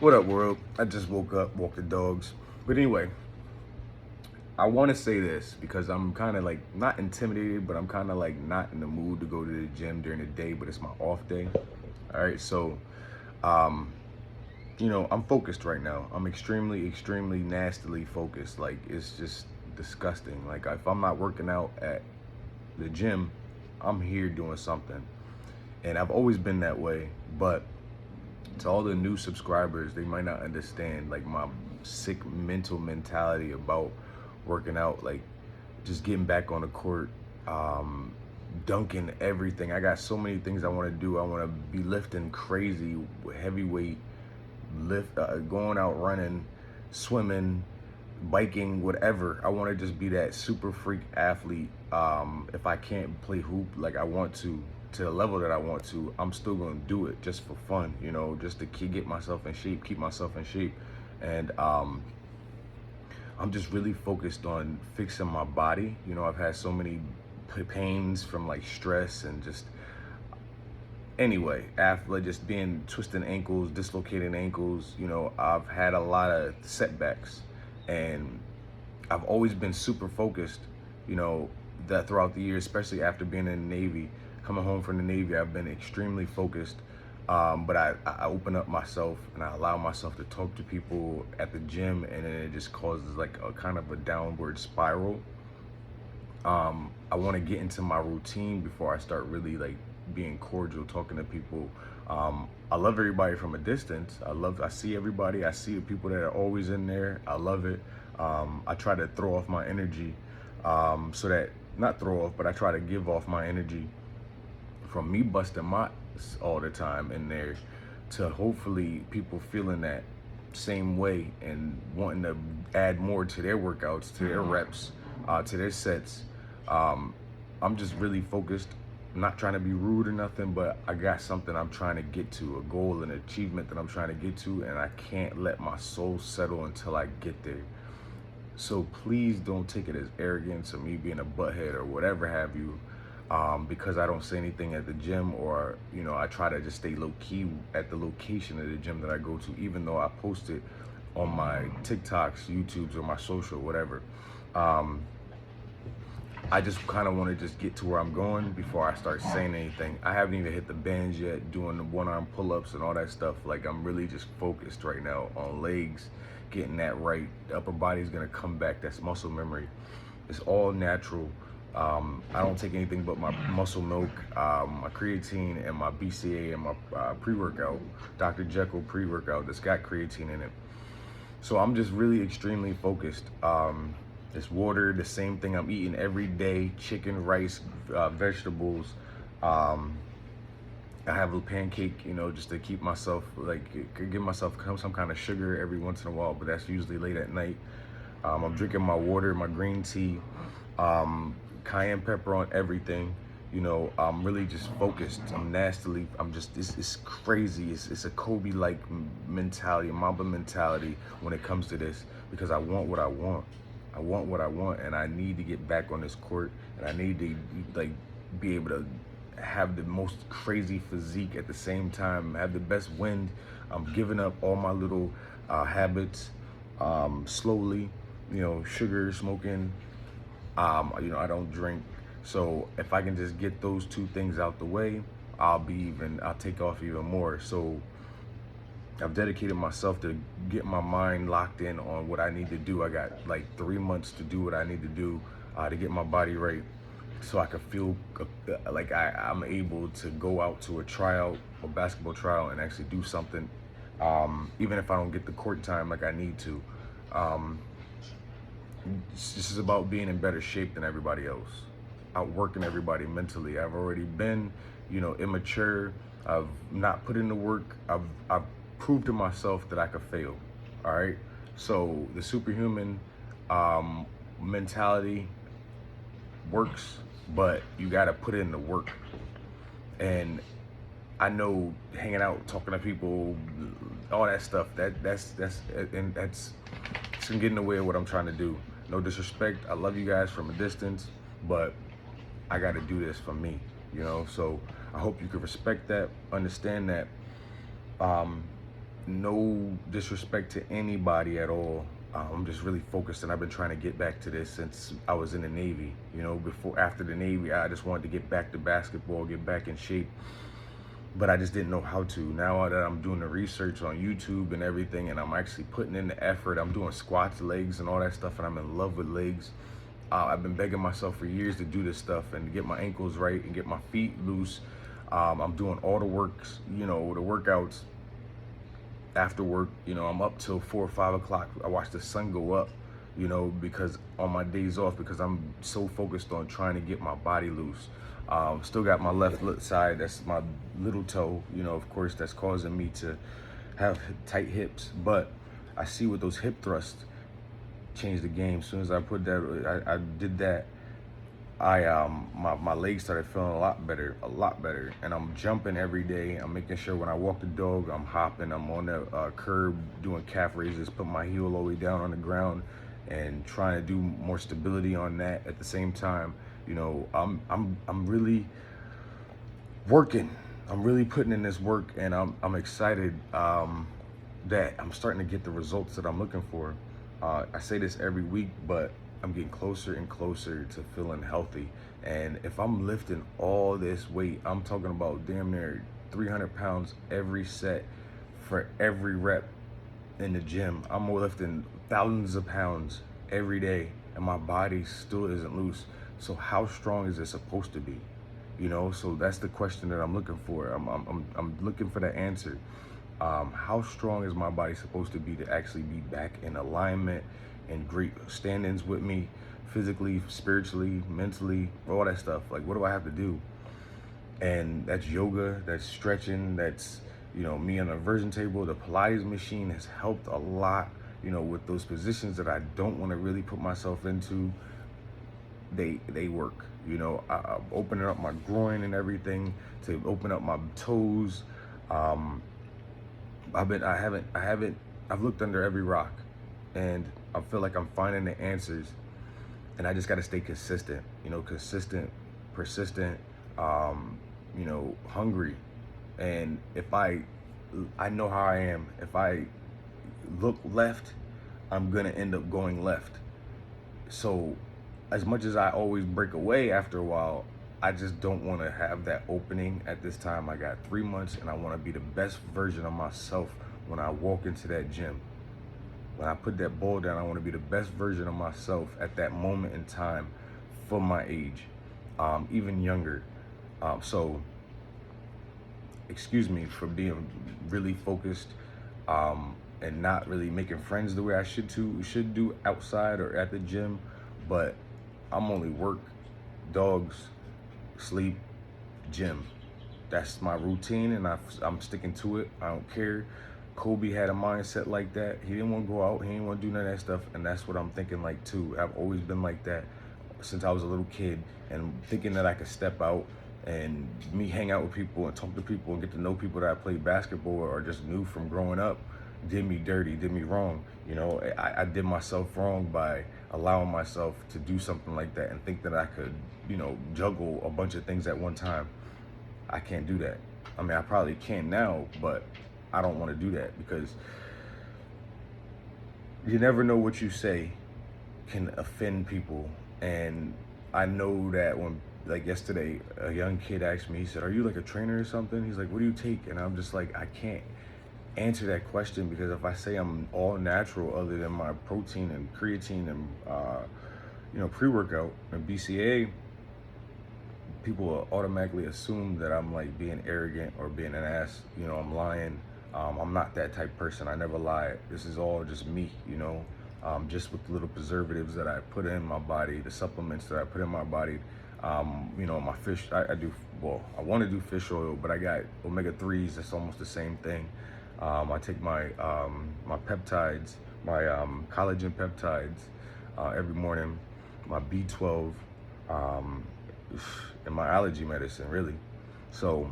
What up, world? I just woke up, walked the dogs. But anyway, I want to say this because I'm kind of like not intimidated, but I'm kind of like not in the mood to go to the gym during the day, but it's my off day. All right, so um, I'm focused right now. I'm extremely nastily focused. Like it's just disgusting. Like if I'm not working out at the gym, I'm here doing something. And I've always been that way, but to all the new subscribers, they might not understand like my sick mental mentality about working out, like just getting back on the court, um, dunking everything. I got so many things I want to do. I want to be lifting crazy, heavyweight lift, going out running, swimming, biking, whatever. I want to just be that super freak athlete. If I can't play hoop like I want to the level that I want to, I'm still gonna do it just for fun, just to get myself in shape, keep myself in shape. And I'm just really focused on fixing my body. I've had so many pains from like stress and just anyway, after just being twisting ankles, dislocating ankles, I've had a lot of setbacks, and I've always been super focused, that throughout the years, especially after being in the Navy, coming home from the Navy, I've been extremely focused. But I open up myself and I allow myself to talk to people at the gym, and then it just causes like a kind of a downward spiral. I want to get into my routine before I start really like being cordial, talking to people. I love everybody from a distance. I see everybody. I see the people that are always in there. I love it. I try to throw off my energy, so that, not throw off, but I try to give off my energy from me busting my all the time in there to hopefully people feeling that same way and wanting to add more to their workouts, to their reps, to their sets. I'm just really focused, not trying to be rude or nothing, but I got something I'm trying to get to, a goal, an achievement that I'm trying to get to, and I can't let my soul settle until I get there. So please don't take it as arrogance or me being a butthead or whatever have you, because I don't say anything at the gym, or I try to just stay low key at the location of the gym that I go to, even though I post it on my TikToks, YouTubes, or my social, whatever. I just kind of want to just get to where I'm going before I start saying anything. I haven't even hit the bands yet, doing the one-arm pull-ups and all that stuff. Like, I'm really just focused right now on legs, getting that right. The upper body's gonna come back. That's muscle memory. It's all natural. I don't take anything but my muscle milk, my creatine, and my BCA, and my pre-workout, Dr. Jekyll pre-workout that's got creatine in it. So I'm just really extremely focused. It's water, the same thing I'm eating every day: chicken, rice, vegetables. I have a pancake, just to keep myself, like, give myself some kind of sugar every once in a while, but that's usually late at night. I'm drinking my water, my green tea, cayenne pepper on everything. I'm really just focused. It's crazy. It's a Kobe-like mentality, a Mamba mentality when it comes to this, because I want what I want. I want what I want, and I need to get back on this court, and I need to like be able to have the most crazy physique at the same time, have the best wind. I'm giving up all my little habits, slowly, sugar, smoking. I don't drink. So if I can just get those two things out the way, I'll take off even more. So I've dedicated myself to get my mind locked in on what I need to do. I got like 3 months to do what I need to do, to get my body right, so I can feel like I'm able to go out to a tryout, a basketball tryout, and actually do something, even if I don't get the court time like I need to. This is about being in better shape than everybody else, outworking everybody mentally. I've already been, immature. I've not put in the work. I've proved to myself that I could fail. All right. So the superhuman mentality works, but you got to put in the work. And I know hanging out, talking to people, all that stuff, that's it's gonna get in the way of what I'm trying to do. No disrespect. I love you guys from a distance, but I got to do this for me, So I hope you can respect that, understand that. no disrespect to anybody at all. I'm just really focused, and I've been trying to get back to this since I was in the Navy. After the Navy, I just wanted to get back to basketball, get back in shape, but I just didn't know how to. Now that I'm doing the research on YouTube and everything, and I'm actually putting in the effort, I'm doing squats, legs, and all that stuff, and I'm in love with legs. I've been begging myself for years to do this stuff and to get my ankles right and get my feet loose. I'm doing all the works, the workouts after work. I'm up till 4 or 5 o'clock. I watch the sun go up, because on my days off, because I'm so focused on trying to get my body loose. Still got my left side, that's my little toe, of course, that's causing me to have tight hips. But I see with those hip thrusts changed the game. As soon as I put that, I did that, my legs started feeling a lot better, and I'm jumping every day. I'm making sure when I walk the dog, I'm hopping, I'm on the curb doing calf raises, put my heel all the way down on the ground and trying to do more stability on that. At the same time, I'm really working. I'm really putting in this work, and I'm excited that I'm starting to get the results that I'm looking for. I say this every week, but I'm getting closer and closer to feeling healthy. And if I'm lifting all this weight, I'm talking about damn near 300 pounds every set for every rep in the gym. I'm lifting thousands of pounds every day, and my body still isn't loose. So how strong is it supposed to be? So that's the question that I'm looking for. I'm looking for the answer. How strong is my body supposed to be to actually be back in alignment and great stand-ins with me, physically, spiritually, mentally, all that stuff? Like, what do I have to do? And that's yoga, that's stretching, that's me on a version table. The Pilates machine has helped a lot, with those positions that I don't want to really put myself into. They work. I'm opening up my groin and everything to open up my toes. I've looked under every rock, and I feel like I'm finding the answers, and I just got to stay consistent, consistent, persistent, hungry. And if I know how I am. If I look left, I'm gonna end up going left. So as much as I always break away after a while, I just don't want to have that opening at this time. I got 3 months, and I want to be the best version of myself when I walk into that gym. When I put that ball down, I want to be the best version of myself at that moment in time for my age, even younger. So excuse me for being really focused, and not really making friends the way I should do outside or at the gym. But I'm only work, dogs, sleep, gym. That's my routine, and I'm sticking to it. I don't care. Kobe had a mindset like that. He didn't want to go out. He didn't want to do none of that stuff, and that's what I'm thinking like too. I've always been like that since I was a little kid, and thinking that I could step out and me hang out with people and talk to people and get to know people that I played basketball or just knew from growing up did me dirty, did me wrong. I did myself wrong by allowing myself to do something like that and think that I could, juggle a bunch of things at one time. I can't do that. I mean, I probably can now, but I don't want to do that, because you never know what you say can offend people. And I know that when, like yesterday, a young kid asked me, he said, "Are you like a trainer or something?" He's like, "What do you take?" And I'm just like, I can't answer that question, because if I say I'm all natural other than my protein and creatine and pre-workout and BCA, people will automatically assume that I'm like being arrogant or being an ass. I'm lying. I'm not that type of person. I never lie. This is all just me, just with the little preservatives that I put in my body, the supplements that I put in my body. My fish, I do, well, I want to do fish oil, but I got omega-3s. That's almost the same thing. I take my peptides, my collagen peptides every morning, my B12, and my allergy medicine, really. So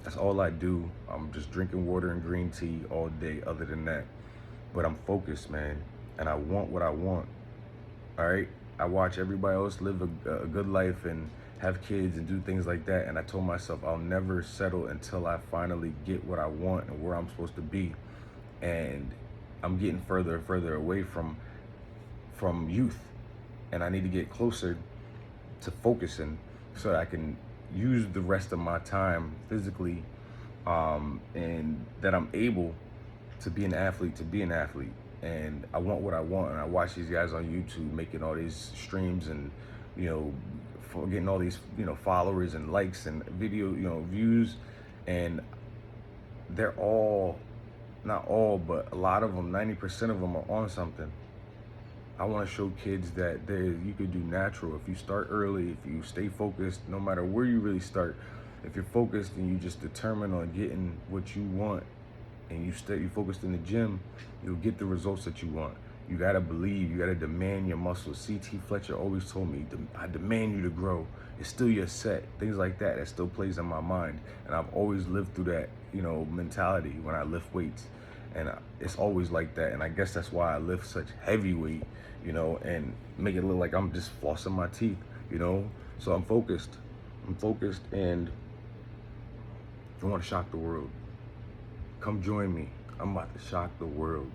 that's all I do. I'm just drinking water and green tea all day other than that. But I'm focused, man, and I want what I want, all right? I watch everybody else live a good life, and have kids and do things like that. And I told myself I'll never settle until I finally get what I want and where I'm supposed to be. And I'm getting further and further away from youth, and I need to get closer to focusing so that I can use the rest of my time physically, and that I'm able to be an athlete. And I want what I want, and I watch these guys on YouTube making all these streams, and you know, for getting all these followers and likes and video views, and they're all, not all, but a lot of them, 90% of them are on something. I want to show kids that you could do natural if you start early, if you stay focused, no matter where you really start. If you're focused and you just determine on getting what you want, and you focused in the gym, you'll get the results that you want. You gotta believe, you gotta demand your muscles. C.T. Fletcher always told me, I demand you to grow. It's still your set. Things like that, that still plays in my mind. And I've always lived through that, mentality when I lift weights. And it's always like that. And I guess that's why I lift such heavy weight, and make it look like I'm just flossing my teeth, So I'm focused. And I want to shock the world. Come join me. I'm about to shock the world.